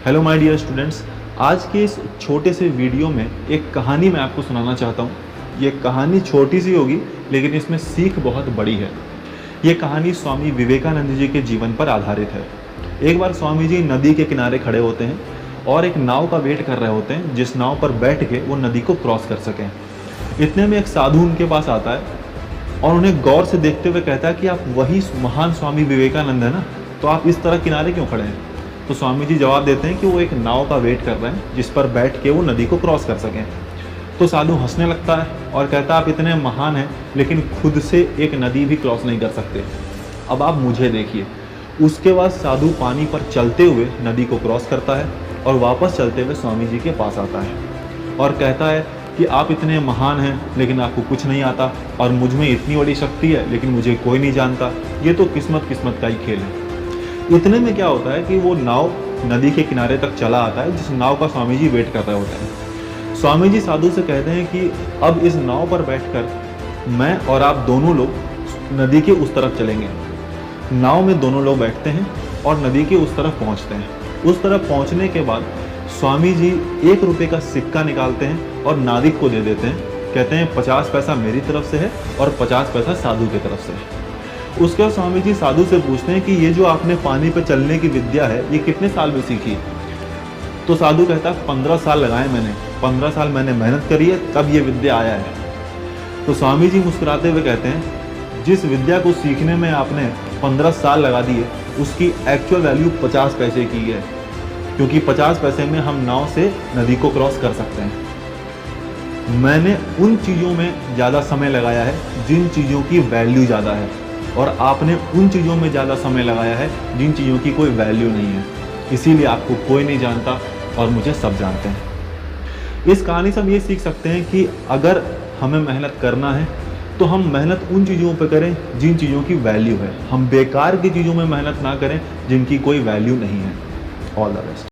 Hello my dear students, आज के इस छोटे से वीडियो में एक कहानी मैं आपको सुनाना चाहता हूँ। ये कहानी छोटी सी होगी लेकिन इसमें सीख बहुत बड़ी है। ये कहानी स्वामी विवेकानंद जी के जीवन पर आधारित है। एक बार स्वामी जी नदी के किनारे खड़े होते हैं और एक नाव का वेट कर रहे होते हैं जिस नाव पर बैठ के वो नदी को क्रॉस कर सकें। इतने में एक साधु उनके पास आता है और उन्हें गौर से देखते हुए कहता है कि आप वही महान स्वामी विवेकानंद है ना, तो आप इस तरह किनारे क्यों खड़े हैं? तो स्वामी जी जवाब देते हैं कि वो एक नाव का वेट कर रहे हैं जिस पर बैठ के वो नदी को क्रॉस कर सकें। तो साधु हंसने लगता है और कहता है आप इतने महान हैं लेकिन खुद से एक नदी भी क्रॉस नहीं कर सकते, अब आप मुझे देखिए। उसके बाद साधु पानी पर चलते हुए नदी को क्रॉस करता है और वापस चलते हुए स्वामी जी के पास आता है और कहता है कि आप इतने महान हैं लेकिन आपको कुछ नहीं आता और मुझ में इतनी बड़ी शक्ति है लेकिन मुझे कोई नहीं जानता। ये तो किस्मत का ही खेल है। इतने में क्या होता है कि वो नाव नदी के किनारे तक चला आता है जिस नाव का स्वामी जी वेट कर रहे होते हैं। स्वामी जी साधु से कहते हैं कि अब इस नाव पर बैठकर मैं और आप दोनों लोग नदी के उस तरफ चलेंगे। नाव में दोनों लोग बैठते हैं और नदी के उस तरफ पहुंचते हैं। उस तरफ पहुंचने के बाद स्वामी जी 1 रुपये का सिक्का निकालते हैं और नाविक को दे देते हैं। कहते हैं 50 पैसा मेरी तरफ से है और 50 पैसा साधु की तरफ से है। उसके बाद स्वामी जी साधु से पूछते हैं कि ये जो आपने पानी पे चलने की विद्या है ये कितने साल में सीखी? तो साधु कहता है 15 साल लगाए मैंने, 15 साल मैंने मेहनत करी है तब ये विद्या आया है। तो स्वामी जी मुस्कुराते हुए कहते हैं जिस विद्या को सीखने में आपने 15 साल लगा दिए उसकी एक्चुअल वैल्यू 50 पैसे की है, क्योंकि 50 पैसे में हम नाव से नदी को क्रॉस कर सकते हैं। मैंने उन चीज़ों में ज़्यादा समय लगाया है जिन चीज़ों की वैल्यू ज़्यादा है और आपने उन चीज़ों में ज़्यादा समय लगाया है जिन चीज़ों की कोई वैल्यू नहीं है। इसीलिए आपको कोई नहीं जानता और मुझे सब जानते हैं। इस कहानी से हम ये सीख सकते हैं कि अगर हमें मेहनत करना है तो हम मेहनत उन चीज़ों पर करें जिन चीज़ों की वैल्यू है। हम बेकार की चीज़ों में मेहनत ना करें जिनकी कोई वैल्यू नहीं है। All the best.